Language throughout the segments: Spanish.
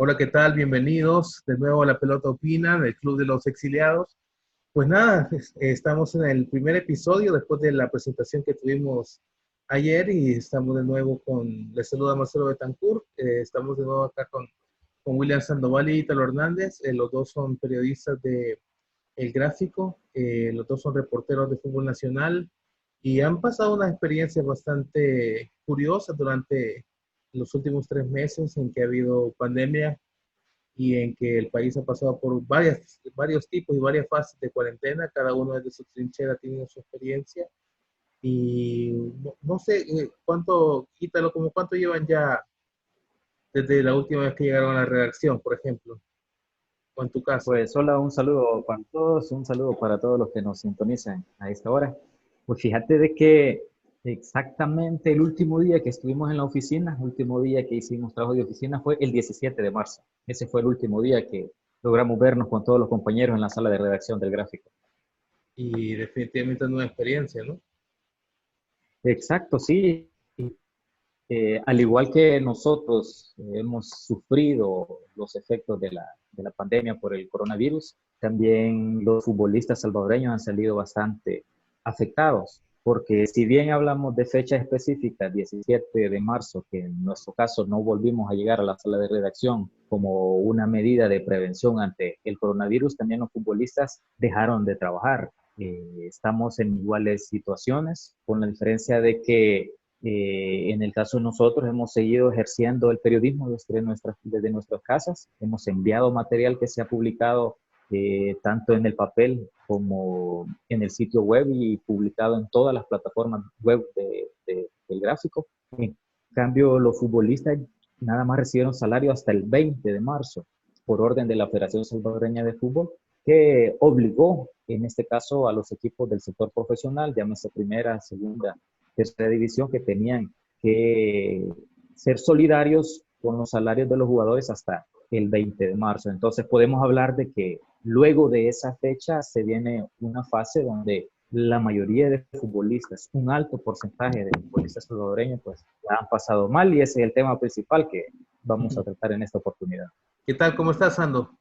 Hola, ¿qué tal? Bienvenidos de nuevo a La Pelota Opina, del Club de los Exiliados. Pues nada, estamos en el primer episodio después de la presentación que tuvimos ayer y estamos de nuevo les saluda Marcelo Betancourt, estamos de nuevo acá con William Sandoval y Ítalo Hernández. Los dos son periodistas de El Gráfico, los dos son reporteros de fútbol nacional y han pasado unas experiencias bastante curiosas durante los últimos 3 meses en que ha habido pandemia y en que el país ha pasado por varios tipos y varias fases de cuarentena. Cada uno desde su trinchera ha tenido su experiencia y no sé quítalo, como cuánto llevan ya desde la última vez que llegaron a la redacción, por ejemplo, o en tu caso. Pues hola, un saludo para todos, un saludo para todos los que nos sintonizan a esta hora. Pues fíjate de que exactamente el último día que estuvimos en la oficina, el último día que hicimos trabajo de oficina fue el 17 de marzo. Ese fue el último día que logramos vernos con todos los compañeros en la sala de redacción del gráfico. Y definitivamente es una experiencia, ¿no? Exacto, sí. Al igual que nosotros hemos sufrido los efectos de la pandemia por el coronavirus, también los futbolistas salvadoreños han salido bastante afectados, porque si bien hablamos de fecha específica, 17 de marzo, que en nuestro caso no volvimos a llegar a la sala de redacción como una medida de prevención ante el coronavirus, también los futbolistas dejaron de trabajar. Estamos en iguales situaciones, con la diferencia de que en el caso de nosotros hemos seguido ejerciendo el periodismo desde nuestras casas, hemos enviado material que se ha publicado tanto en el papel como en el sitio web y publicado en todas las plataformas web del gráfico. En cambio, los futbolistas nada más recibieron salario hasta el 20 de marzo por orden de la Federación Salvadoreña de Fútbol, que obligó en este caso a los equipos del sector profesional, llámese primera, segunda, tercera división, que tenían que ser solidarios con los salarios de los jugadores hasta el 20 de marzo. Entonces podemos hablar de que luego de esa fecha se viene una fase donde la mayoría de futbolistas, un alto porcentaje de futbolistas salvadoreños, pues la han pasado mal y ese es el tema principal que vamos a tratar en esta oportunidad. ¿Qué tal? ¿Cómo estás, Sando?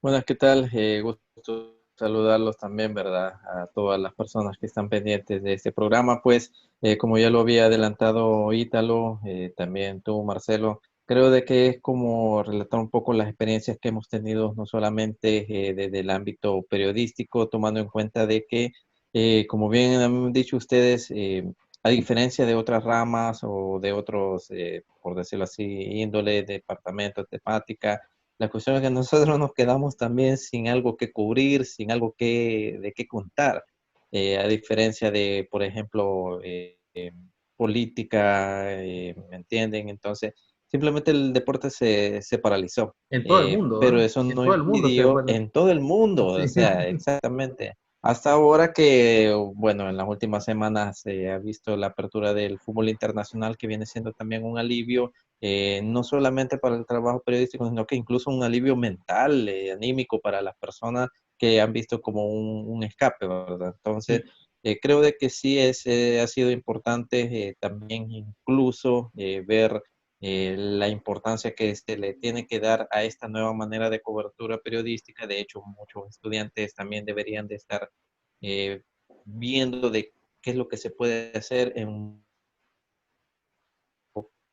Buenas, ¿qué tal? Gusto saludarlos también, ¿verdad? A todas las personas que están pendientes de este programa. Pues, como ya lo había adelantado Ítalo, también tú, Marcelo, creo de que es como relatar un poco las experiencias que hemos tenido, no solamente desde el ámbito periodístico, tomando en cuenta de que, como bien han dicho ustedes, a diferencia de otras ramas o de otros, por decirlo así, índole, departamentos, temática, la cuestión es que nosotros nos quedamos también sin algo que cubrir, sin algo de qué contar, a diferencia de, por ejemplo, política, ¿me entienden? Entonces, simplemente el deporte se paralizó, En todo el mundo, pero ¿eh? eso En no todo el mundo, impidió bueno, en todo el mundo, o sí. sea, exactamente. Hasta ahora que, bueno, en las últimas semanas se ha visto la apertura del fútbol internacional, que viene siendo también un alivio no solamente para el trabajo periodístico, sino que incluso un alivio mental, anímico para las personas que han visto como un escape, ¿verdad? Entonces, Sí. creo de que sí ha sido importante también incluso ver la importancia que se le tiene que dar a esta nueva manera de cobertura periodística. De hecho, muchos estudiantes también deberían de estar eh, viendo de qué es lo que se puede hacer en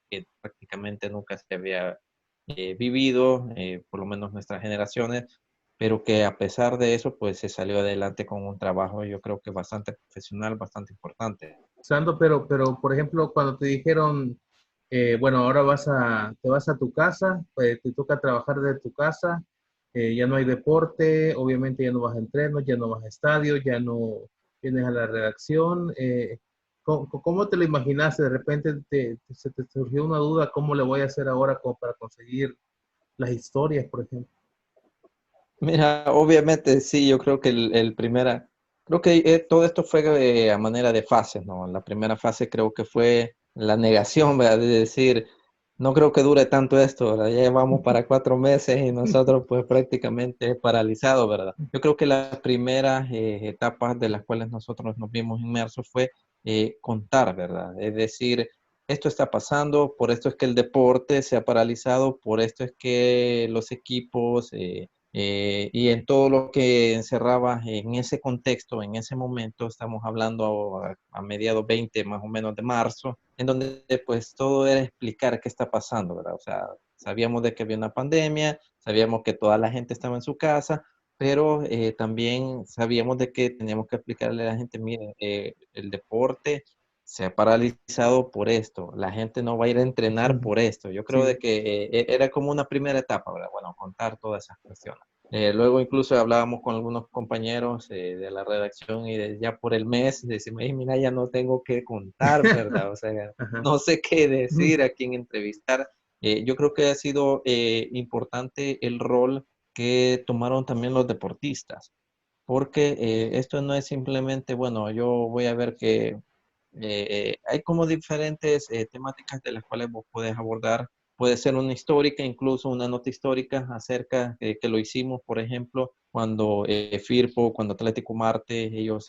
que prácticamente nunca se había vivido, por lo menos nuestras generaciones, pero que a pesar de eso, pues se salió adelante con un trabajo, yo creo que bastante profesional, bastante importante. Sando, pero por ejemplo, cuando te dijeron, bueno, ahora te vas a tu casa, pues te toca trabajar de tu casa, ya no hay deporte, obviamente ya no vas a entrenos, ya no vas a estadios, ya no vienes a la redacción. ¿Cómo te lo imaginaste? De repente se te surgió una duda, ¿cómo le voy a hacer ahora como para conseguir las historias, por ejemplo? Mira, obviamente sí, yo creo que creo que todo esto fue a manera de fases, ¿no? La primera fase creo que fue la negación, ¿verdad? De decir, no creo que dure tanto esto, ¿verdad? Ya vamos para 4 meses y nosotros pues prácticamente paralizados, ¿verdad? Yo creo que las primeras etapas de las cuales nosotros nos vimos inmersos fue contar, ¿verdad? Es decir, esto está pasando, por esto es que el deporte se ha paralizado, por esto es que los equipos y en todo lo que encerraba en ese contexto, en ese momento, estamos hablando a mediados 20 más o menos de marzo, en donde pues todo era explicar qué está pasando, ¿verdad? O sea, sabíamos de que había una pandemia, sabíamos que toda la gente estaba en su casa, pero también sabíamos de que teníamos que explicarle a la gente, mire, el deporte se ha paralizado por esto, la gente no va a ir a entrenar Ujú. por esto. Yo creo de Sí. que era como una primera etapa, ¿verdad? Bueno, contar todas esas cuestiones. Luego incluso hablábamos con algunos compañeros de la redacción y ya por el mes decimos, "Ey, mira, ya no tengo que contar, ¿verdad? O sea, Ajá. no sé qué Ujú. decir, a quién entrevistar. Yo creo que ha sido importante el rol que tomaron también los deportistas, porque esto no es simplemente, bueno, yo voy a ver que hay como diferentes temáticas de las cuales vos puedes abordar. Puede ser una histórica, incluso una nota histórica acerca que lo hicimos, por ejemplo, cuando Firpo, cuando Atlético Marte, ellos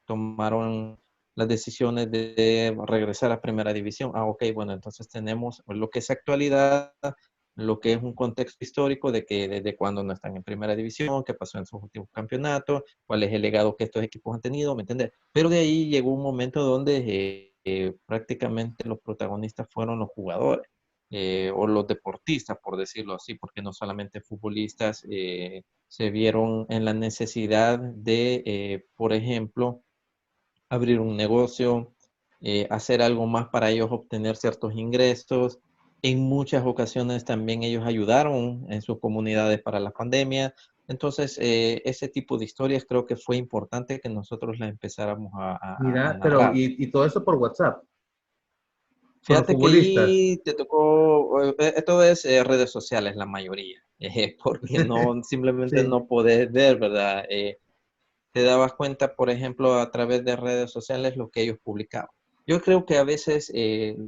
tomaron las decisiones de regresar a Primera División. Ah, ok, bueno, entonces tenemos lo que es actualidad, lo que es un contexto histórico de que desde cuando no están en Primera División, qué pasó en sus últimos campeonatos, cuál es el legado que estos equipos han tenido, ¿me entiendes? Pero de ahí llegó un momento donde prácticamente los protagonistas fueron los jugadores o los deportistas, por decirlo así, porque no solamente futbolistas se vieron en la necesidad de, por ejemplo, abrir un negocio, hacer algo más para ellos obtener ciertos ingresos. En muchas ocasiones también ellos ayudaron en sus comunidades para la pandemia. Entonces, ese tipo de historias creo que fue importante que nosotros las empezáramos a Mira, pero narrar. y todo eso por WhatsApp, con los Fíjate que futbolistas. ahí te tocó, esto es redes sociales la mayoría, porque no, simplemente Sí, no podés ver, ¿verdad? Te dabas cuenta, por ejemplo, a través de redes sociales lo que ellos publicaban. Yo creo que a veces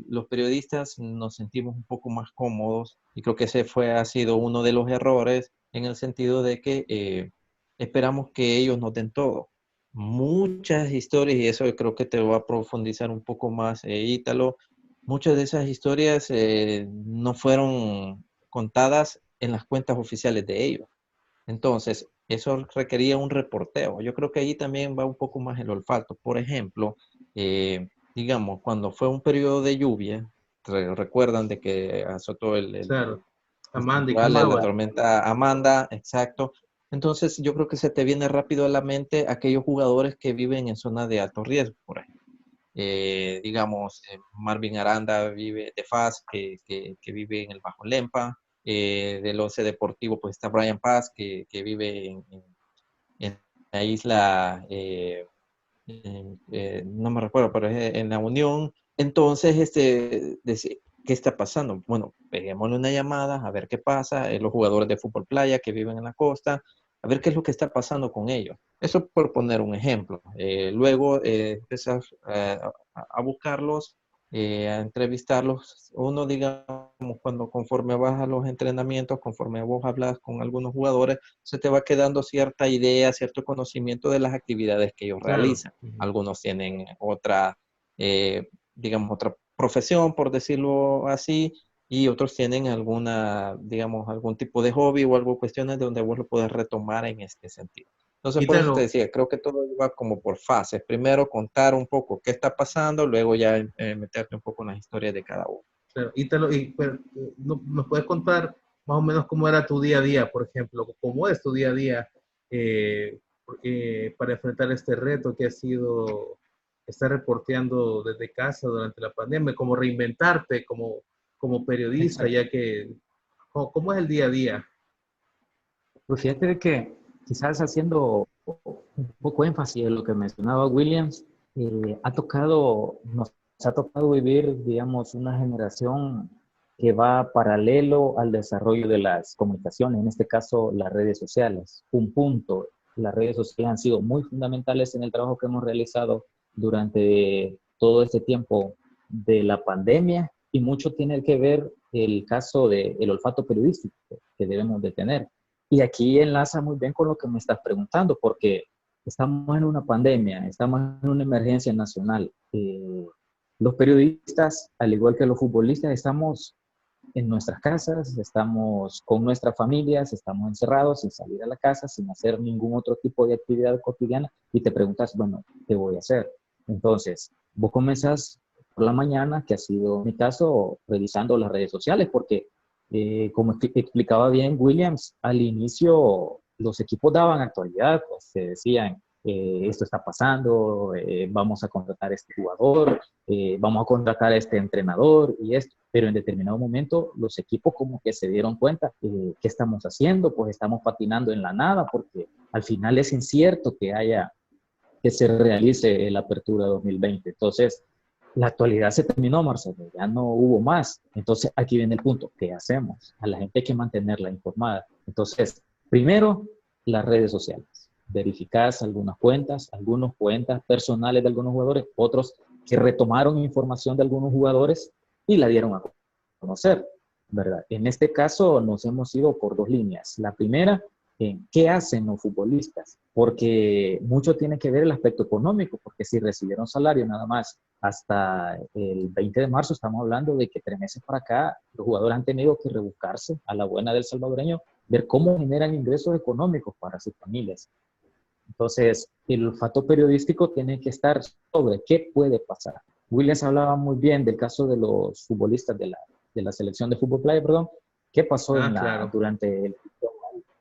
los periodistas nos sentimos un poco más cómodos y creo que ese ha sido uno de los errores en el sentido de que esperamos que ellos nos den todo. Muchas historias, y eso yo creo que te voy a profundizar un poco más, Ítalo, muchas de esas historias no fueron contadas en las cuentas oficiales de ellos. Entonces, eso requería un reporteo. Yo creo que ahí también va un poco más el olfato. Por ejemplo, digamos, cuando fue un periodo de lluvia, recuerdan de que azotó claro. el Amanda y temporal, la Comagua. tormenta Amanda, exacto. Entonces, yo creo que se te viene rápido a la mente aquellos jugadores que viven en zona de alto riesgo, por ejemplo. Digamos, Marvin Aranda vive de FAS, que vive en el Bajo Lempa. Del Once Deportivo, pues está Brian Paz, que vive en la isla, no me recuerdo, pero es en la Unión. Entonces, ¿qué está pasando? Bueno, peguémosle una llamada a ver qué pasa. Los jugadores de fútbol playa que viven en la costa, a ver qué es lo que está pasando con ellos. Eso por poner un ejemplo. Luego empezás a buscarlos, a entrevistarlos. Uno, digamos, cuando conforme vas a los entrenamientos, conforme vos hablas con algunos jugadores, se te va quedando cierta idea, cierto conocimiento de las actividades que ellos Claro. realizan. Ujú. Algunos tienen otra, digamos, otra profesión, por decirlo así, y otros tienen alguna, digamos, algún tipo de hobby o algo, cuestiones donde vos lo puedes retomar en este sentido. Entonces, por eso te Ítalo, decía, creo que todo va como por fases. Primero contar un poco qué está pasando, luego ya meterte un poco en las historias de cada uno. claro, Ítalo, pero, ¿nos puedes contar más o menos cómo era tu día a día, por ejemplo? ¿Cómo es tu día a día eh, para enfrentar este reto que ha sido estar reporteando desde casa durante la pandemia? ¿Cómo reinventarte como periodista, Exacto. ya que, ¿cómo es el día a día? Pues fíjate de que quizás haciendo un poco énfasis en lo que mencionaba Williams, nos ha tocado vivir, digamos, una generación que va paralelo al desarrollo de las comunicaciones, en este caso las redes sociales. Un punto, las redes sociales han sido muy fundamentales en el trabajo que hemos realizado durante todo este tiempo de la pandemia y mucho tiene que ver el caso del olfato periodístico que debemos de tener. Y aquí enlaza muy bien con lo que me estás preguntando, porque estamos en una pandemia, estamos en una emergencia nacional. los periodistas, al igual que los futbolistas, estamos en nuestras casas, estamos con nuestras familias, estamos encerrados sin salir a la casa, sin hacer ningún otro tipo de actividad cotidiana y te preguntas, bueno, ¿qué voy a hacer? Entonces, vos comenzás por la mañana, que ha sido mi caso, revisando las redes sociales, porque como explicaba bien Williams, al inicio los equipos daban actualidad, pues se decían, esto está pasando, vamos a contratar a este jugador, vamos a contratar a este entrenador y esto, pero en determinado momento los equipos como que se dieron cuenta, ¿qué estamos haciendo? Pues estamos patinando en la nada porque al final es incierto que se realice la apertura 2020. Entonces, la actualidad se terminó, Marcelo, ya no hubo más. Entonces, aquí viene el punto, ¿qué hacemos? A la gente hay que mantenerla informada. Entonces, primero, las redes sociales. Verificás algunas cuentas personales de algunos jugadores, otros que retomaron información de algunos jugadores y la dieron a conocer, ¿verdad? En este caso nos hemos ido por dos líneas. La primera, en qué hacen los futbolistas, porque mucho tiene que ver el aspecto económico, porque si recibieron salario nada más hasta el 20 de marzo, estamos hablando de que 3 meses para acá, los jugadores han tenido que rebuscarse a la buena del salvadoreño, ver cómo generan ingresos económicos para sus familias. Entonces, el olfato periodístico tiene que estar sobre qué puede pasar. Williams hablaba muy bien del caso de los futbolistas de la selección de fútbol playa, perdón. ¿Qué pasó Claro. durante el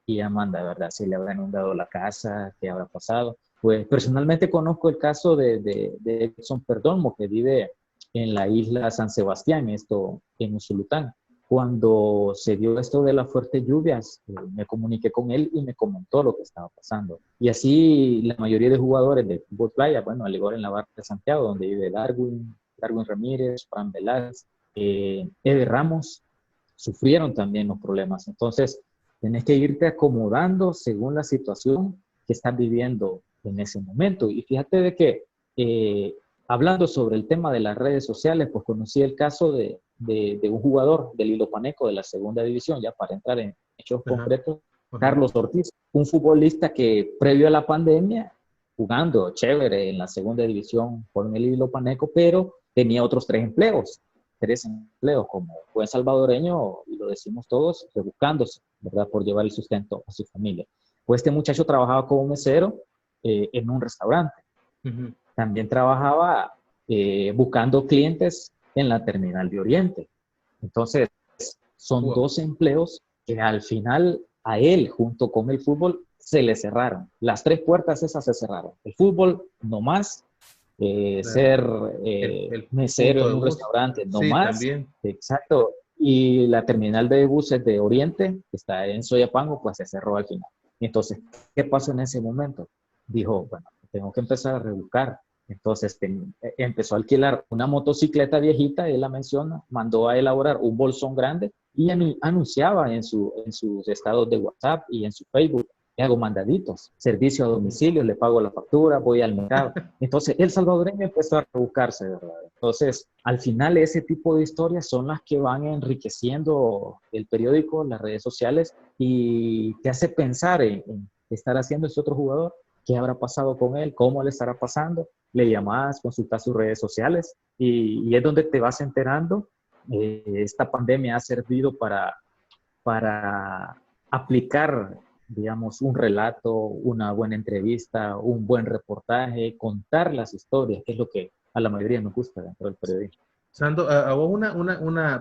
y Amanda, ¿verdad? Si le habrá inundado la casa, qué habrá pasado. Pues personalmente conozco el caso de Edson Perdomo, que vive en la isla San Sebastián, esto en Usulután. Cuando se dio esto de las fuertes lluvias, me comuniqué con él y me comentó lo que estaba pasando. Y así la mayoría de jugadores de fútbol playa, bueno, al igual en la barra de Santiago, donde vive Darwin Ramírez, Fran Velázquez, Eder Ramos, sufrieron también los problemas. Entonces, tienes que irte acomodando según la situación que estás viviendo en ese momento. Y fíjate de que hablando sobre el tema de las redes sociales, pues conocí el caso de un jugador del Ilopaneco de la segunda división, ya para entrar en hechos concretos, Carlos Ortiz, un futbolista que previo a la pandemia, jugando chévere en la segunda división con el Ilopaneco, pero tenía otros 3 empleos como buen salvadoreño, y lo decimos todos, rebuscándose, ¿verdad? Por llevar el sustento a su familia. Pues este muchacho trabajaba como mesero en un restaurante. También trabajaba buscando clientes en la terminal de Oriente. Entonces, son 2 empleos que al final a él, junto con el fútbol, se le cerraron. Las 3 puertas esas se cerraron. El fútbol, no más. Ser el mesero en un restaurante, no sí, más. También. Exacto. Y la terminal de buses de Oriente, que está en Soyapango, pues se cerró al final. Entonces, ¿qué pasó en ese momento? Dijo, bueno, tengo que empezar a rebuscar. Entonces empezó a alquilar una motocicleta viejita, él la menciona, mandó a elaborar un bolsón grande y anunciaba en sus estados de WhatsApp y en su Facebook, hago mandaditos, servicio a domicilio, le pago la factura, voy al mercado. Entonces el salvadoreño empezó a rebuscarse, ¿verdad? Entonces, al final ese tipo de historias son las que van enriqueciendo el periódico, las redes sociales, y te hace pensar en estar haciendo ese otro jugador, qué habrá pasado con él, cómo le estará pasando, le llamás, consultas sus redes sociales y es donde te vas enterando. Esta pandemia ha servido para aplicar, digamos, un relato, una buena entrevista, un buen reportaje, contar las historias, que es lo que a la mayoría nos gusta dentro del periodismo. Sando, a vos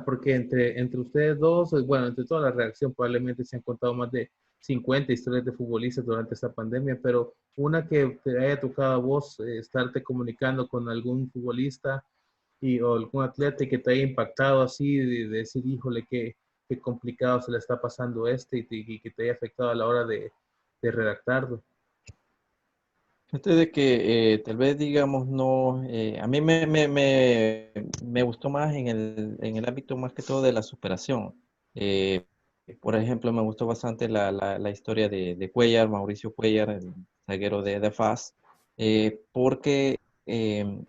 porque entre ustedes dos, bueno, entre toda la redacción probablemente se han contado más de 50 historias de futbolistas durante esta pandemia, pero una que te haya tocado a vos estarte comunicando con algún futbolista o algún atleta que te haya impactado así, de decir, híjole, qué complicado se le está pasando y que te haya afectado a la hora de redactarlo. Este de que tal vez digamos no, a mí me gustó más en el ámbito más que todo de la superación. Eh, por ejemplo, me gustó bastante la historia de Cuellar, Mauricio Cuellar, el zaguero de FAS, porque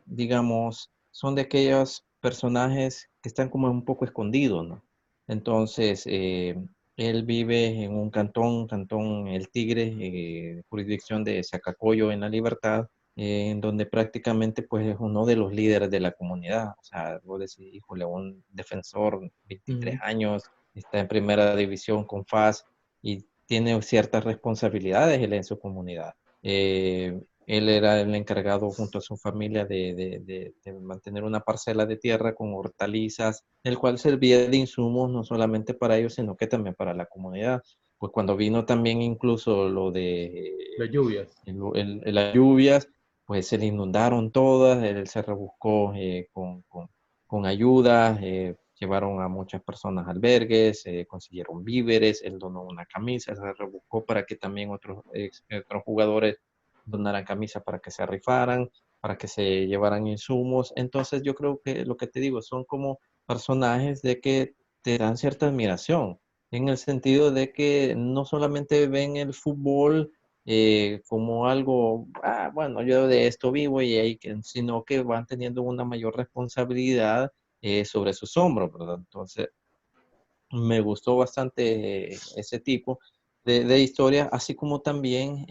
digamos son de aquellos personajes que están como un poco escondidos, ¿no? Entonces, él vive en un cantón El Tigre, jurisdicción de Zacacoyo en La Libertad. en donde prácticamente pues es uno de los líderes de la comunidad. O sea, vos decís, híjole, un defensor, 23 Ujú. años, está en primera división con FAS y tiene ciertas responsabilidades él en su comunidad. Él era el encargado junto a su familia de mantener una parcela de tierra con hortalizas, el cual servía de insumos no solamente para ellos, sino que también para la comunidad. Pues cuando vino también incluso lo de Las lluvias. las lluvias, pues se le inundaron todas, él se rebuscó con ayuda, llevaron a muchas personas a albergues, consiguieron víveres, él donó una camisa, se rebuscó para que también otros jugadores donaran camisa para que se rifaran, para que se llevaran insumos. Entonces yo creo que lo que te digo son como personajes de que te dan cierta admiración, en el sentido de que no solamente ven el fútbol como algo, bueno, yo de esto vivo y ahí, sino que van teniendo una mayor responsabilidad sobre sus hombros, ¿verdad? Entonces, me gustó bastante ese tipo de historia, así como también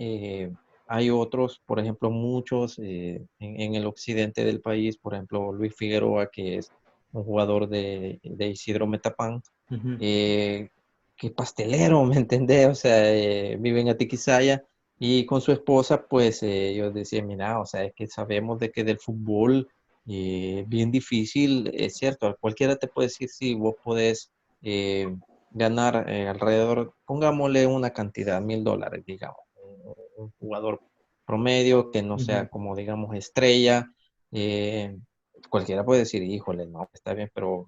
hay otros, por ejemplo, muchos en el occidente del país, por ejemplo, Luis Figueroa, que es un jugador de Isidro Metapán, Ujú. eh, que pastelero, ¿me entendés? O sea, vive en Atiquizaya y con su esposa, pues ellos decían, mira, o sea, es que sabemos de que del fútbol bien difícil, es cierto, cualquiera te puede decir si vos podés eh, ganar alrededor, pongámosle una cantidad, $1,000, digamos, un jugador promedio que no Ujú. sea como, digamos, estrella. eh, Cualquiera puede decir, híjole, no, está bien, pero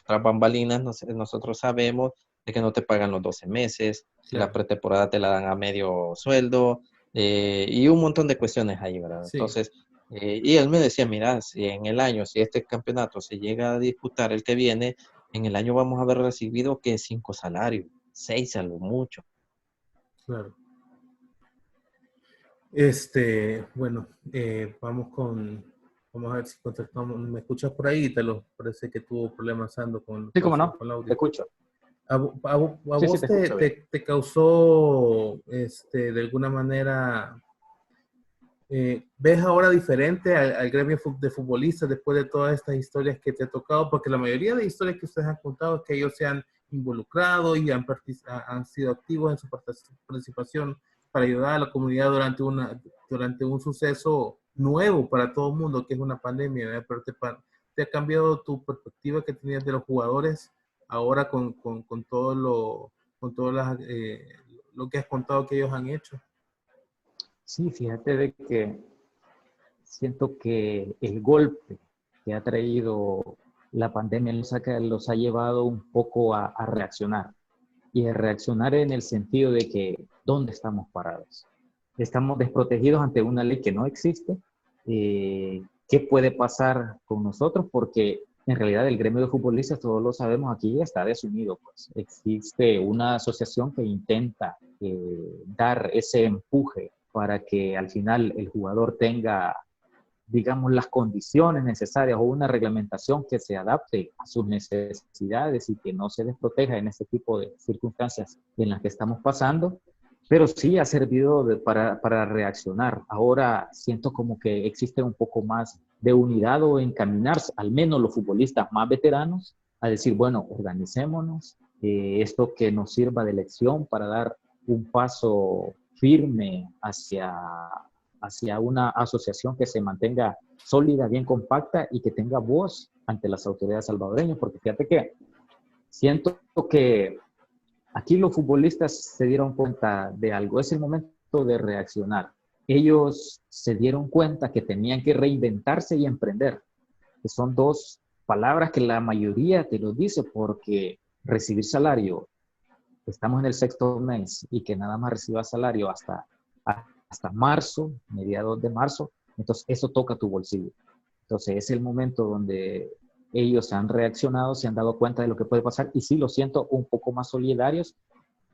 tras bambalinas nosotros sabemos de que no te pagan los 12 meses, si la Claro. pretemporada te la dan a medio sueldo, y un montón de cuestiones ahí, ¿verdad? Sí. Entonces, y él me decía, mira, si en el año, si este campeonato se llega a disputar el que viene, en el año vamos a haber recibido que 5 salarios, 6 a lo mucho. Claro. Bueno, vamos a ver si contestamos. ¿Me escuchas por ahí? Parece que tuvo problemas Ando Sí, cómo no, con el te audio. escucho. ¿A Sí, sí, vos te escucho bien. te causó, de alguna manera, ves ahora diferente al gremio de futbolistas después de todas estas historias que te ha tocado? Porque la mayoría de historias que ustedes han contado es que ellos se han involucrado y han sido activos en su participación para ayudar a la comunidad durante un suceso nuevo para todo el mundo, que es una pandemia, ¿verdad? Pero te ha cambiado tu perspectiva que tenías de los jugadores ahora con con todo lo que has contado que ellos han hecho. Sí, fíjate de que siento que el golpe que ha traído la pandemia los ha llevado un poco a reaccionar. Y a reaccionar en el sentido de que, ¿dónde estamos parados? Estamos desprotegidos ante una ley que no existe. ¿Qué puede pasar con nosotros? Porque en realidad el gremio de futbolistas, todos lo sabemos, aquí está desunido. Pues existe una asociación que intenta dar ese empuje para que al final el jugador tenga, digamos, las condiciones necesarias o una reglamentación que se adapte a sus necesidades y que no se desproteja en este tipo de circunstancias en las que estamos pasando, pero sí ha servido para reaccionar. Ahora siento como que existe un poco más de unidad o encaminarse, al menos los futbolistas más veteranos, a decir, bueno, organicémonos, esto que nos sirva de lección para dar un paso firme hacia una asociación que se mantenga sólida, bien compacta y que tenga voz ante las autoridades salvadoreñas, porque fíjate que siento que aquí los futbolistas se dieron cuenta de algo, es el momento de reaccionar. Ellos se dieron cuenta que tenían que reinventarse y emprender, que son dos palabras que la mayoría te lo dice, porque recibir salario, estamos en el sexto mes y que nada más reciba salario hasta marzo, mediados de marzo, entonces eso toca tu bolsillo. Entonces es el momento donde ellos han reaccionado, se han dado cuenta de lo que puede pasar y sí lo siento un poco más solidarios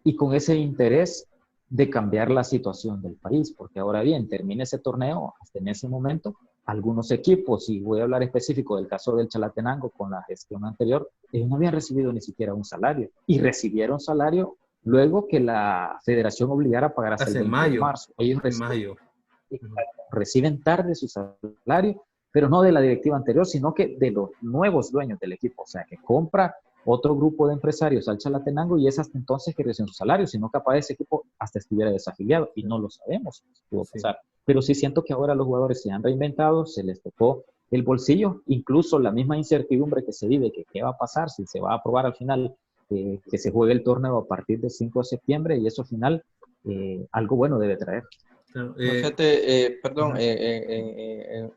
y con ese interés de cambiar la situación del país, porque ahora bien, termina ese torneo, hasta en ese momento, algunos equipos, y voy a hablar específico del caso del Chalatenango con la gestión anterior, ellos no habían recibido ni siquiera un salario, y recibieron salario luego que la federación obligara a pagar hasta el Hace 20 de mayo, marzo. Ellos en recibieron mayo. Ujú. reciben tarde su salario, pero no de la directiva anterior, sino que de los nuevos dueños del equipo, o sea, que compra otro grupo de empresarios al Chalatenango y es hasta entonces que reciben su salario, sino capaz ese equipo hasta estuviera desafiliado y no lo sabemos, pudo pasar. Pero sí siento que ahora los jugadores se han reinventado, se les tocó el bolsillo, incluso la misma incertidumbre que se vive, que qué va a pasar, si se va a aprobar al final que se juegue el torneo a partir del 5 de septiembre y eso al final algo bueno debe traer. Claro, fíjate, perdón,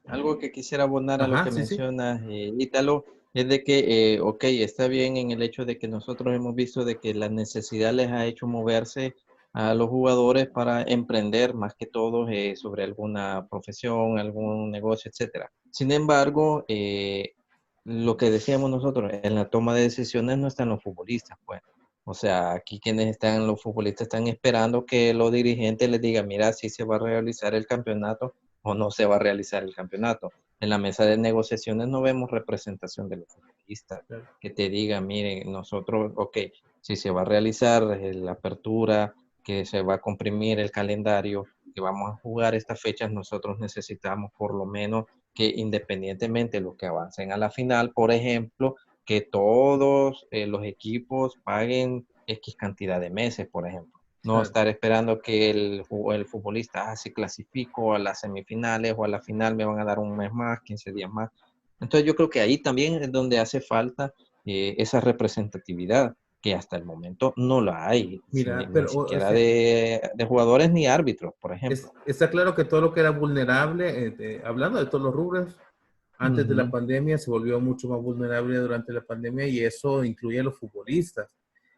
algo que quisiera abonar a lo que sí, mencionas, Ítalo, es de que, ok, está bien en el hecho de que nosotros hemos visto de que la necesidad les ha hecho moverse a los jugadores para emprender más que todo sobre alguna profesión, algún negocio, etcétera. Sin embargo, lo que decíamos nosotros, en la toma de decisiones no están los futbolistas, pues. O sea, aquí quienes están, los futbolistas están esperando que los dirigentes les digan, mira, si se va a realizar el campeonato o no se va a realizar el campeonato. En la mesa de negociaciones no vemos representación de los futbolistas que te digan, miren, nosotros, ok, si se va a realizar la apertura, que se va a comprimir el calendario, que vamos a jugar estas fechas, nosotros necesitamos por lo menos que independientemente de los que avancen a la final, por ejemplo, que todos los equipos paguen X cantidad de meses, por ejemplo. No estar esperando que el futbolista, si clasifico a las semifinales o a la final me van a dar un mes más, 15 días más. Entonces yo creo que ahí también es donde hace falta esa representatividad, que hasta el momento no la hay, Mira, ni pero siquiera de jugadores ni árbitros, por ejemplo. Está claro que todo lo que era vulnerable, hablando de todos los rubros, antes de la pandemia se volvió mucho más vulnerable durante la pandemia y eso incluye a los futbolistas.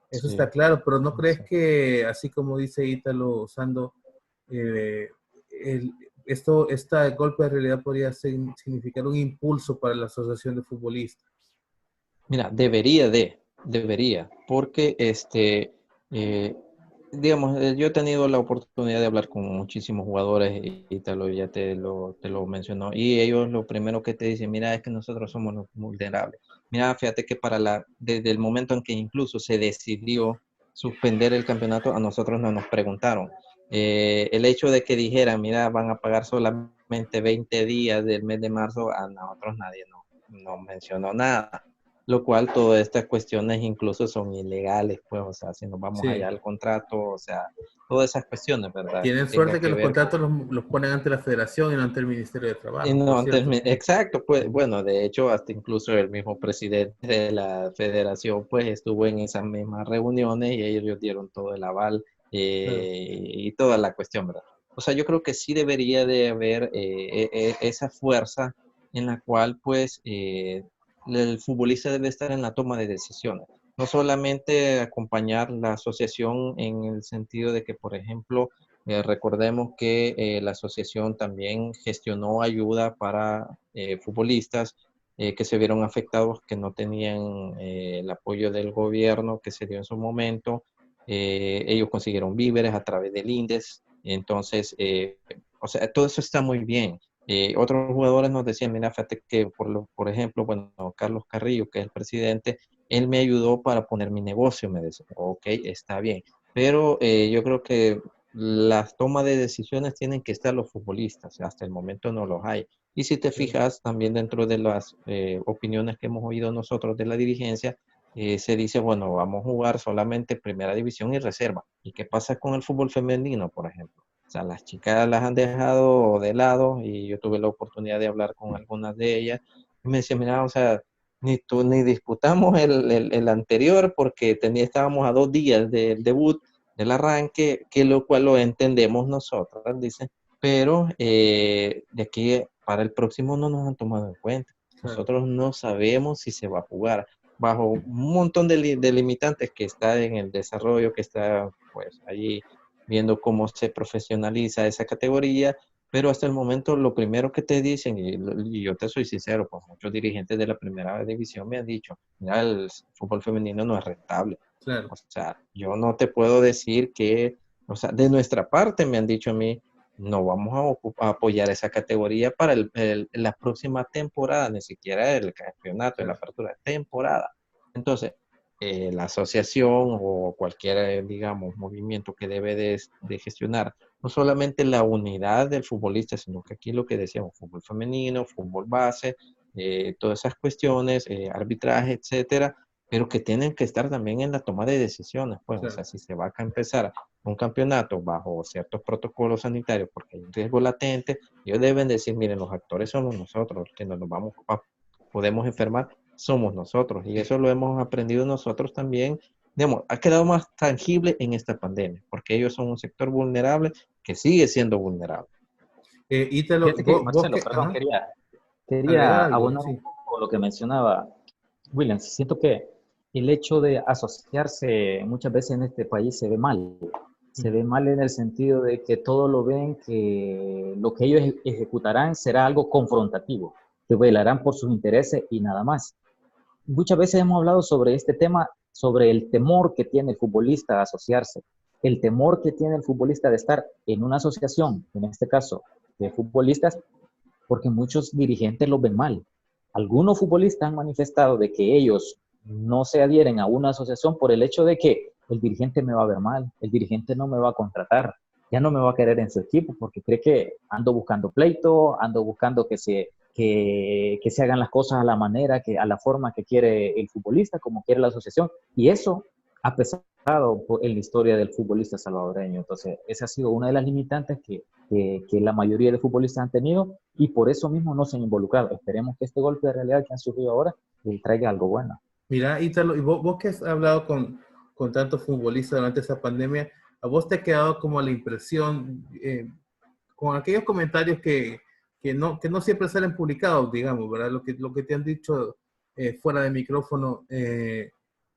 Eso Sí. está claro, pero ¿no crees que, así como dice Ítalo Sando, eh, este golpe de realidad podría significar un impulso para la Asociación de Futbolistas? Mira, debería, porque digamos, yo he tenido la oportunidad de hablar con muchísimos jugadores y ya te lo mencionó, y ellos lo primero que te dicen, mira, es que nosotros somos los vulnerables. Mira, fíjate que desde el momento en que incluso se decidió suspender el campeonato, a nosotros no nos preguntaron. El hecho de que dijeran, mira, van a pagar solamente 20 días del mes de marzo, a nosotros nadie nos mencionó nada, lo cual todas estas cuestiones incluso son ilegales, pues, o sea, si nos vamos Sí. allá al contrato, o sea, todas esas cuestiones, ¿verdad? Tienen Que tenga suerte que que los ver contratos los ponen ante la federación y no ante el Ministerio de y Trabajo, por no, cierto. exacto, pues, bueno, de hecho, hasta incluso el mismo presidente de la federación, pues, estuvo en esas mismas reuniones y ellos dieron todo el aval y toda la cuestión, ¿verdad? O sea, yo creo que sí debería de haber esa fuerza en la cual, pues, el futbolista debe estar en la toma de decisiones. No solamente acompañar la asociación en el sentido de que, por ejemplo, recordemos que la asociación también gestionó ayuda para futbolistas que se vieron afectados, que no tenían el apoyo del gobierno que se dio en su momento. Ellos consiguieron víveres a través del INDES. Entonces, o sea, todo eso está muy bien. Otros jugadores nos decían, mira, fíjate que, por ejemplo, bueno, Carlos Carrillo, que es el presidente, él me ayudó para poner mi negocio, me decía, ok, está bien. Pero yo creo que las tomas de decisiones tienen que estar los futbolistas, hasta el momento no los hay. Y si te fijas, también dentro de las opiniones que hemos oído nosotros de la dirigencia, se dice, bueno, vamos a jugar solamente primera división y reserva. ¿Y qué pasa con el fútbol femenino, por ejemplo? O sea, las chicas las han dejado de lado y yo tuve la oportunidad de hablar con algunas de ellas y me decían, mira, o sea, ni disputamos el anterior porque estábamos a 2 días del debut del arranque, que lo cual lo entendemos nosotros, dice, pero de aquí para el próximo no nos han tomado en cuenta. Nosotros no sabemos si se va a jugar bajo un montón de limitantes que está en el desarrollo, que está pues allí viendo cómo se profesionaliza esa categoría, pero hasta el momento lo primero que te dicen, y yo te soy sincero, pues muchos dirigentes de la primera división me han dicho, mira, el fútbol femenino no es rentable. Claro. O sea, yo no te puedo decir que, o sea, de nuestra parte me han dicho a mí, no vamos a apoyar esa categoría para la próxima temporada, ni siquiera el campeonato, la apertura de temporada. Entonces, la asociación o cualquier, digamos, movimiento que debe de gestionar no solamente la unidad del futbolista, sino que aquí lo que decíamos, fútbol femenino, fútbol base, todas esas cuestiones, arbitraje, etcétera, pero que tienen que estar también en la toma de decisiones. Pues, o Claro. sea, si se va a empezar un campeonato bajo ciertos protocolos sanitarios porque hay un riesgo latente, ellos deben decir, miren, los actores somos nosotros, que podemos enfermar, somos nosotros. Y eso lo hemos aprendido nosotros también. Digamos, ha quedado más tangible en esta pandemia, porque ellos son un sector vulnerable que sigue siendo vulnerable. Ítalo, Fíjate que, vos Marcelo, que, perdón, ajá, agregar quería algo, abonar un sí. poco lo que mencionaba Williams. Siento que el hecho de asociarse muchas veces en este país se ve mal. Se ve mal en el sentido de que todo lo ven que lo que ellos ejecutarán será algo confrontativo, que velarán por sus intereses y nada más. Muchas veces hemos hablado sobre este tema, sobre el temor que tiene el futbolista a asociarse, el temor que tiene el futbolista de estar en una asociación, en este caso de futbolistas, porque muchos dirigentes lo ven mal. Algunos futbolistas han manifestado de que ellos no se adhieren a una asociación por el hecho de que el dirigente me va a ver mal, el dirigente no me va a contratar, ya no me va a querer en su equipo porque cree que ando buscando pleito, ando buscando que se hagan las cosas a la manera, a la forma que quiere el futbolista, como quiere la asociación. Y eso ha pesado en la historia del futbolista salvadoreño. Entonces, esa ha sido una de las limitantes que la mayoría de futbolistas han tenido y por eso mismo no se han involucrado. Esperemos que este golpe de realidad que han sufrido ahora traiga algo bueno. Mira, Ítalo, y vos que has hablado con tantos futbolistas durante esa pandemia, ¿a vos te ha quedado como la impresión, con aquellos comentarios que no siempre salen publicados, digamos, ¿verdad? Lo que te han dicho fuera de micrófono, ¿te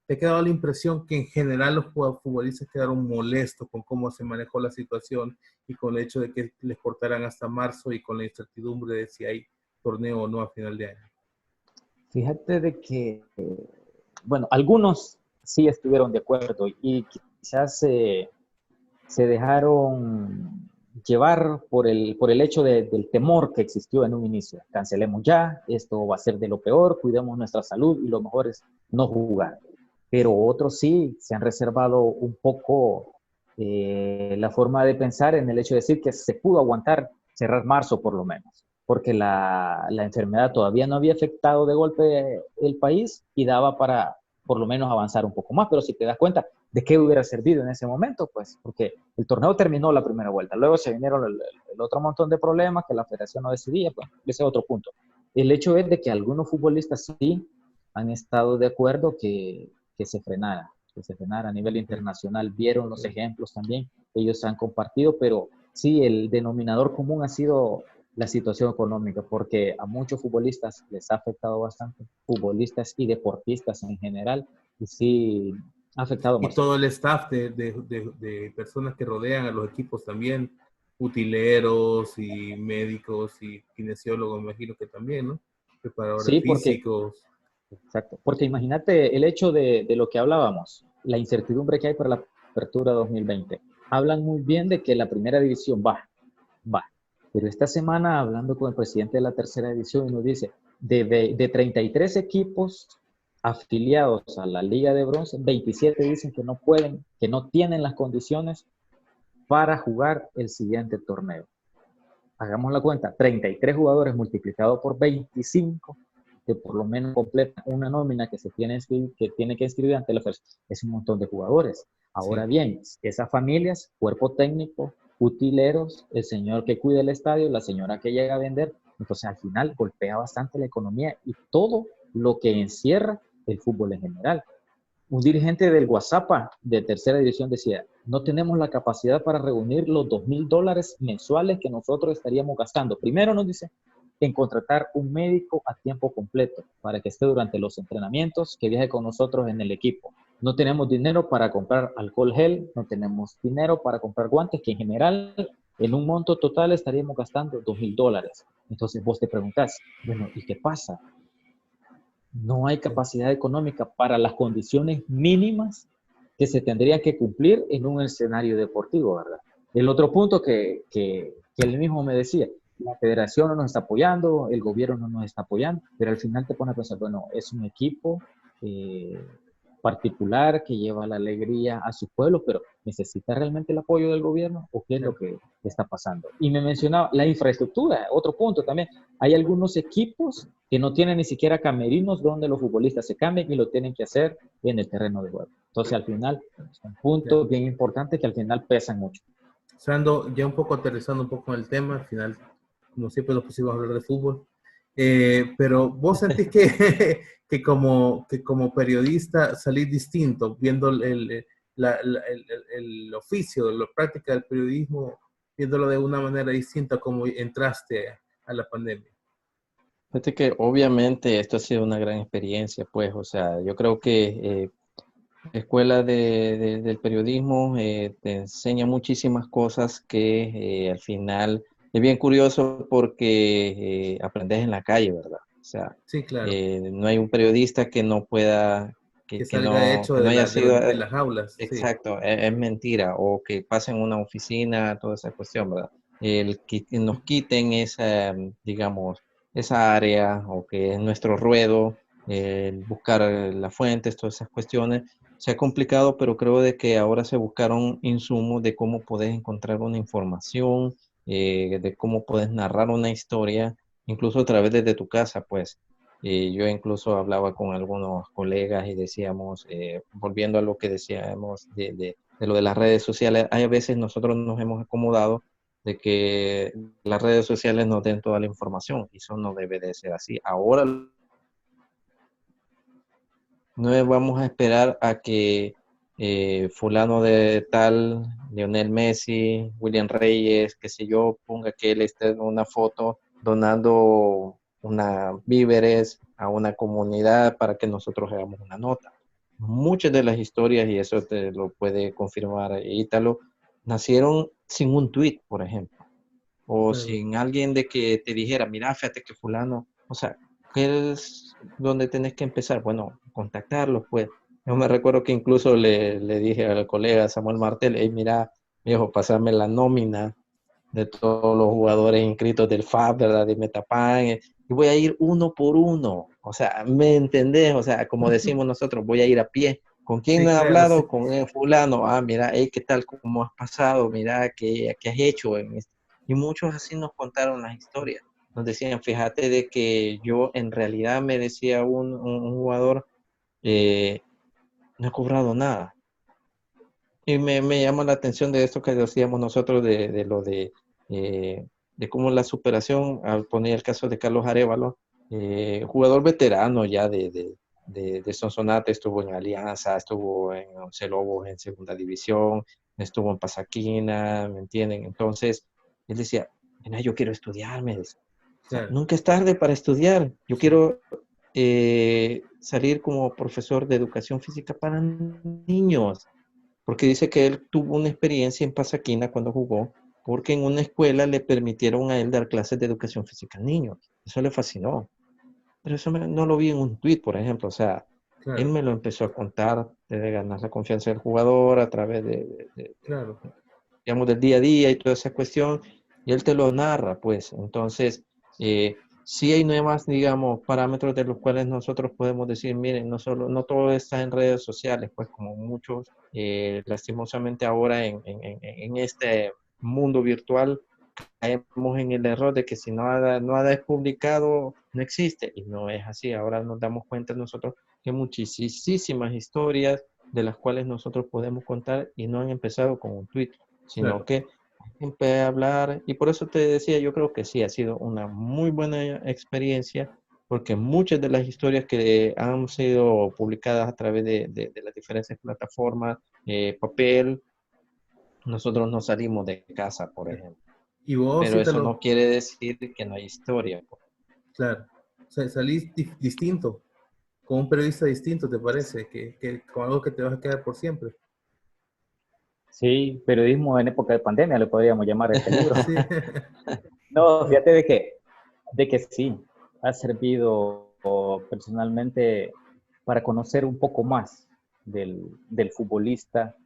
ha quedado la impresión que en general los futbolistas quedaron molestos con cómo se manejó la situación y con el hecho de que les cortaran hasta marzo y con la incertidumbre de si hay torneo o no a final de año? Fíjate de que, bueno, algunos sí estuvieron de acuerdo y quizás se dejaron llevar por el hecho del temor que existió en un inicio. Cancelemos ya, esto va a ser de lo peor, cuidemos nuestra salud y lo mejor es no jugar. Pero otros sí se han reservado un poco la forma de pensar en el hecho de decir que se pudo aguantar cerrar marzo por lo menos, porque la enfermedad todavía no había afectado de golpe el país y daba para por lo menos avanzar un poco más, pero si te das cuenta, ¿de qué hubiera servido en ese momento? Pues porque el torneo terminó la primera vuelta, luego se vinieron el otro montón de problemas que la federación no decidía, pues ese es otro punto. El hecho es de que algunos futbolistas sí han estado de acuerdo que se frenara a nivel internacional, vieron los ejemplos también, ellos han compartido, pero sí, el denominador común ha sido la situación económica, porque a muchos futbolistas les ha afectado bastante, futbolistas y deportistas en general, y sí ha afectado Y más. todo el staff de personas que rodean a los equipos también, utileros y médicos y kinesiólogos, me imagino que también, ¿no? Preparadores Sí, porque, físicos. exacto, porque imagínate el hecho de lo que hablábamos, la incertidumbre que hay para la apertura 2020. Hablan muy bien de que la primera división va. Pero esta semana, hablando con el presidente de la tercera división, nos dice, de 33 equipos afiliados a la Liga de Bronce, 27 dicen que no pueden, que no tienen las condiciones para jugar el siguiente torneo. Hagamos la cuenta, 33 jugadores multiplicado por 25, que por lo menos completa una nómina que tiene que inscribir ante la FES, es un montón de jugadores. Ahora Sí. bien, esas familias, cuerpo técnico, utileros, el señor que cuida el estadio, la señora que llega a vender, entonces al final golpea bastante la economía y todo lo que encierra el fútbol en general. Un dirigente del WhatsApp de tercera división decía, no tenemos la capacidad para reunir los $2,000 mensuales que nosotros estaríamos gastando. Primero nos dice, en contratar un médico a tiempo completo para que esté durante los entrenamientos, que viaje con nosotros en el equipo. No tenemos dinero para comprar alcohol gel, no tenemos dinero para comprar guantes, que en general en un monto total estaríamos gastando $2,000. Entonces vos te preguntás, bueno, ¿y qué pasa? No hay capacidad económica para las condiciones mínimas que se tendrían que cumplir en un escenario deportivo, ¿verdad? El otro punto que él mismo me decía, la federación no nos está apoyando, el gobierno no nos está apoyando, pero al final te pone a pensar, bueno, es un equipo, particular que lleva la alegría a su pueblo, pero ¿necesita realmente el apoyo del gobierno o qué es lo que está pasando? Y me mencionaba la infraestructura, otro punto también. Hay algunos equipos que no tienen ni siquiera camerinos donde los futbolistas se cambien y lo tienen que hacer en el terreno de juego. Entonces, al final, son puntos bien importantes que al final pesan mucho. Sando, ya un poco aterrizando un poco en el tema, al final, como siempre, nos pusimos a hablar de fútbol. Pero vos sentís que como periodista salís distinto, viendo el oficio, la práctica del periodismo, viéndolo de una manera distinta como entraste a la pandemia. Fíjate que obviamente esto ha sido una gran experiencia, pues, o sea, yo creo que la escuela del periodismo te enseña muchísimas cosas que al final es bien curioso porque aprendes en la calle, ¿verdad? O sea, Sí, claro. no hay un periodista que no pueda, Que salga hecho que no haya sido de las aulas, sí. exacto, es mentira, o que pase en una oficina, toda esa cuestión, ¿verdad? El que nos quiten esa, digamos, esa área o que es nuestro ruedo, el buscar las fuentes, todas esas cuestiones se ha complicado, pero creo de que ahora se buscaron insumos de cómo puedes encontrar una información, de cómo puedes narrar una historia, incluso a través de tu casa, pues. Yo incluso hablaba con algunos colegas y decíamos, volviendo a lo que decíamos de lo de las redes sociales, hay a veces nosotros nos hemos acomodado de que las redes sociales nos den toda la información y eso no debe de ser así. Ahora no vamos a esperar a que fulano de tal, Lionel Messi, William Reyes, qué sé yo, ponga que él esté en una foto donando una víveres a una comunidad para que nosotros hagamos una nota. Muchas de las historias, y eso te lo puede confirmar Ítalo, nacieron sin un tweet, por ejemplo, o Claro. sin alguien de que te dijera, mira, fíjate que fulano, o sea, ¿qué es donde tenés que empezar? Bueno, contactarlos, pues. Yo me recuerdo que incluso le dije al colega Samuel Martel, hey, mira, viejo, pasarme la nómina de todos los jugadores inscritos del FAB, ¿verdad? De Metapan, y voy a ir uno por uno. O sea, ¿me entendés? O sea, como decimos nosotros, voy a ir a pie. ¿Con quién Sí, no he claro, sí. hablado? Con el fulano. Ah, mira, hey, ¿qué tal? ¿Cómo has pasado? Mira, ¿qué has hecho en este? Y muchos así nos contaron las historias. Nos decían, fíjate de que yo en realidad me decía un jugador, eh, no he cobrado nada. Y me llama la atención de esto que decíamos nosotros de lo de cómo la superación, al poner el caso de Carlos Arévalo, jugador veterano ya de Sonsonate, estuvo en Alianza, estuvo en Once Lobos en segunda división, estuvo en Pasaquina, ¿me entienden? Entonces, él decía, mira, yo quiero estudiar, me dice. O sea, Claro. nunca es tarde para estudiar. Yo quiero salir como profesor de educación física para niños porque dice que él tuvo una experiencia en Pasaquina cuando jugó, porque en una escuela le permitieron a él dar clases de educación física a niños. Eso le fascinó. Pero eso no lo vi en un tweet, por ejemplo. O sea, él Claro, me lo empezó a contar, de ganar la confianza del jugador a través claro. digamos, del día a día y toda esa cuestión, y él te lo narra, pues. Entonces, sí hay nuevas, digamos, parámetros de los cuales nosotros podemos decir, miren, no todo está en redes sociales, pues como muchos, lastimosamente ahora en este mundo virtual, caemos en el error de que si nada es publicado, no existe, y no es así. Ahora nos damos cuenta nosotros que hay muchísimas historias de las cuales nosotros podemos contar y no han empezado con un tweet sino Claro. que empecé a hablar y por eso te decía, yo creo que sí, ha sido una muy buena experiencia porque muchas de las historias que han sido publicadas a través de las diferentes plataformas, papel, nosotros no salimos de casa, por ejemplo, Y vos pero sí te eso lo, no quiere decir que no hay historia, pues. claro. O sea, salís distinto, con un periodista distinto, ¿te parece? Que con algo que te vas a quedar por siempre. Sí, periodismo en época de pandemia, le podríamos llamar a este libro. Sí, No, fíjate de que sí, ha servido personalmente para conocer un poco más del futbolista,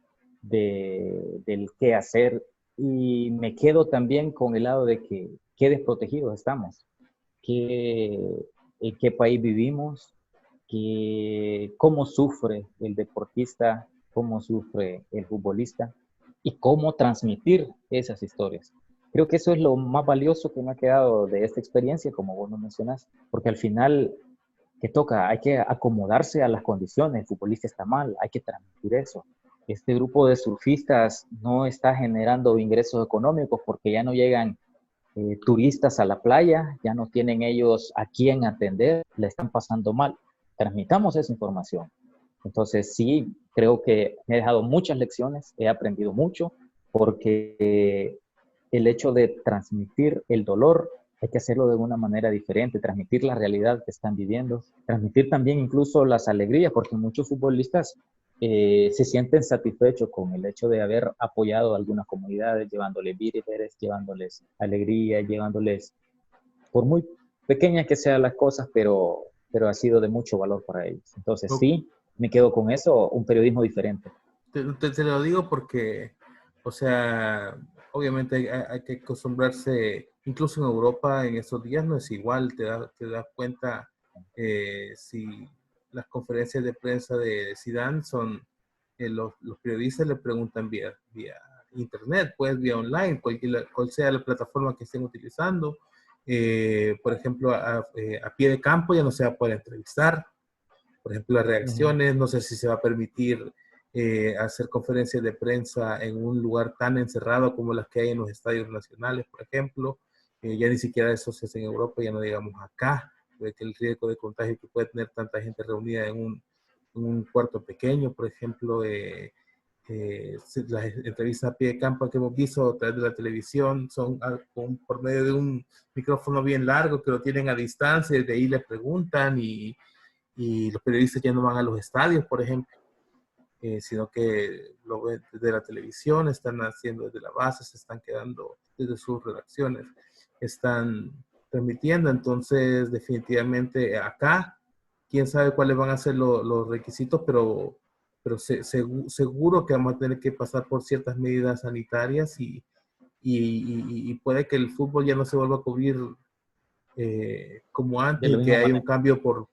del qué hacer, y me quedo también con el lado de que qué desprotegidos estamos, qué, en qué país vivimos, que cómo sufre el deportista, cómo sufre el futbolista y cómo transmitir esas historias. Creo que eso es lo más valioso que me ha quedado de esta experiencia, como vos lo mencionás, porque al final, ¿qué toca? Hay que acomodarse a las condiciones, el futbolista está mal, hay que transmitir eso. Este grupo de surfistas no está generando ingresos económicos porque ya no llegan turistas a la playa, ya no tienen ellos a quién atender, le están pasando mal. Transmitamos esa información. Entonces sí, creo que me he dejado muchas lecciones, he aprendido mucho, porque el hecho de transmitir el dolor hay que hacerlo de una manera diferente, transmitir la realidad que están viviendo, transmitir también incluso las alegrías, porque muchos futbolistas se sienten satisfechos con el hecho de haber apoyado a algunas comunidades, llevándoles víveres, llevándoles alegría, llevándoles, por muy pequeñas que sean las cosas, pero ha sido de mucho valor para ellos. Entonces sí, me quedo con eso, un periodismo diferente. Te lo digo porque, o sea, obviamente hay que acostumbrarse, incluso en Europa en estos días no es igual, te das cuenta si las conferencias de prensa de Zidane son, los periodistas le preguntan vía internet, pues vía online, cual sea la plataforma que estén utilizando. Por ejemplo, a pie de campo ya no se va a poder entrevistar. Por ejemplo, las reacciones, no sé si se va a permitir hacer conferencias de prensa en un lugar tan encerrado como las que hay en los estadios nacionales, por ejemplo. Ya ni siquiera eso se hace en Europa, ya no digamos acá, de que el riesgo de contagio que puede tener tanta gente reunida en un cuarto pequeño, por ejemplo, las entrevistas a pie de campo que hemos visto a través de la televisión son por medio de un micrófono bien largo que lo tienen a distancia y de ahí le preguntan y los periodistas ya no van a los estadios, por ejemplo, sino que lo ven desde la televisión, están haciendo desde la base, se están quedando desde sus redacciones, están transmitiendo. Entonces definitivamente acá, quién sabe cuáles van a ser los requisitos, pero seguro que vamos a tener que pasar por ciertas medidas sanitarias y puede que el fútbol ya no se vuelva a cubrir como antes y que hay un cambio por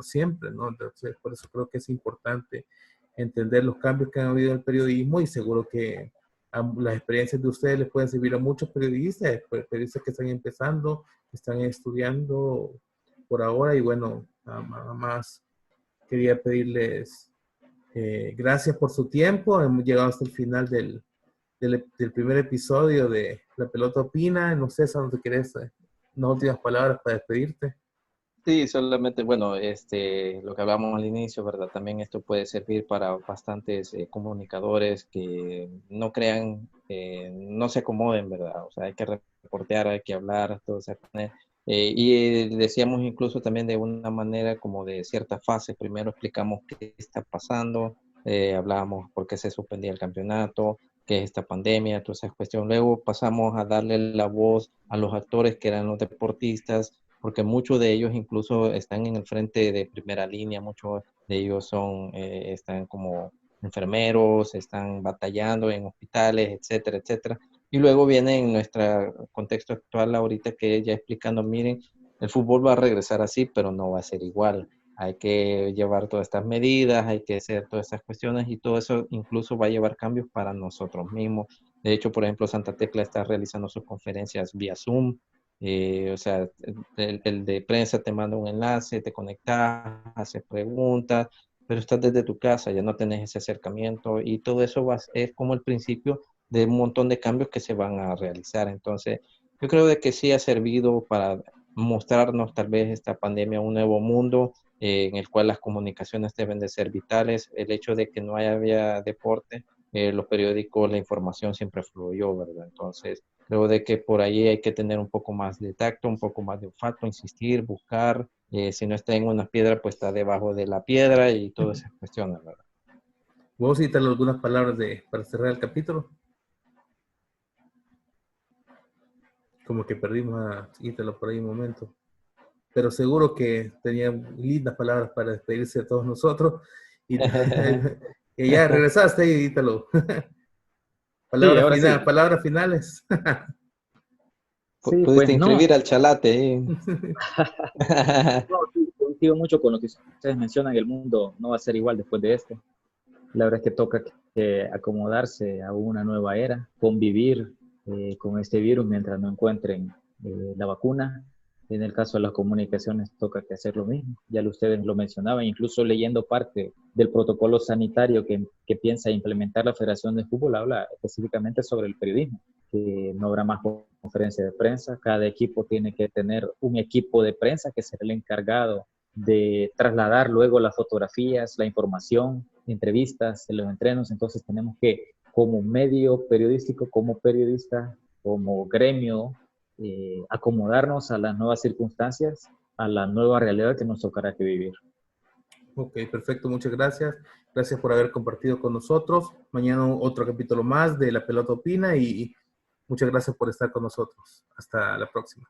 siempre, ¿no? Entonces, por eso creo que es importante entender los cambios que han habido en el periodismo y seguro que las experiencias de ustedes les pueden servir a muchos periodistas, periodistas que están empezando, que están estudiando por ahora y bueno, nada más quería pedirles gracias por su tiempo. Hemos llegado hasta el final del primer episodio de La Pelota Opina. No sé, Sandro, ¿te quieres unas últimas palabras para despedirte? Sí, solamente, bueno, lo que hablamos al inicio, ¿verdad? También esto puede servir para bastantes comunicadores que no crean, no se acomoden, ¿verdad? O sea, hay que reportear, hay que hablar, todo eso. Y decíamos incluso también de una manera como de cierta fase. Primero explicamos qué está pasando, hablábamos por qué se suspendía el campeonato, qué es esta pandemia, toda esa cuestión. Luego pasamos a darle la voz a los actores que eran los deportistas, porque muchos de ellos incluso están en el frente de primera línea, muchos de ellos están como enfermeros, están batallando en hospitales, etcétera, etcétera. Y luego viene en nuestro contexto actual ahorita que ya explicando, miren, el fútbol va a regresar así, pero no va a ser igual. Hay que llevar todas estas medidas, hay que hacer todas estas cuestiones y todo eso incluso va a llevar cambios para nosotros mismos. De hecho, por ejemplo, Santa Tecla está realizando sus conferencias vía Zoom. O sea, el de prensa te manda un enlace, te conectas, haces preguntas, pero estás desde tu casa, ya no tenés ese acercamiento y todo eso es como el principio de un montón de cambios que se van a realizar. Entonces, yo creo de que sí ha servido para mostrarnos tal vez esta pandemia un nuevo mundo en el cual las comunicaciones deben de ser vitales. El hecho de que no había deporte, los periódicos, la información siempre fluyó, ¿verdad? Entonces, creo de que por ahí hay que tener un poco más de tacto, un poco más de olfato, insistir, buscar. Si no está en una piedra, pues está debajo de la piedra y todas esas cuestiones, ¿verdad? ¿Vos citar algunas palabras para cerrar el capítulo? Como que perdimos a Ítalo por ahí un momento. Pero seguro que tenía lindas palabras para despedirse de todos nosotros. Y ya regresaste ahí, Ítalo. Palabras finales. Sí, Pudiste pues no. inscribir al Chalate. No, sí, suscribo mucho con lo que ustedes mencionan, el mundo no va a ser igual después de esto. La verdad es que toca acomodarse a una nueva era, convivir con este virus mientras no encuentren la vacuna. En el caso de las comunicaciones toca que hacer lo mismo. Ya ustedes lo mencionaban, incluso leyendo parte del protocolo sanitario que piensa implementar la Federación de Fútbol, habla específicamente sobre el periodismo, que no habrá más conferencias de prensa. Cada equipo tiene que tener un equipo de prensa que será el encargado de trasladar luego las fotografías, la información, entrevistas, los entrenos. Entonces tenemos que, como medio periodístico, como periodista, como gremio, acomodarnos a las nuevas circunstancias, a la nueva realidad que nos tocará que vivir. Ok, perfecto, muchas gracias. Gracias por haber compartido con nosotros. Mañana otro capítulo más de La Pelota Opina y muchas gracias por estar con nosotros. Hasta la próxima.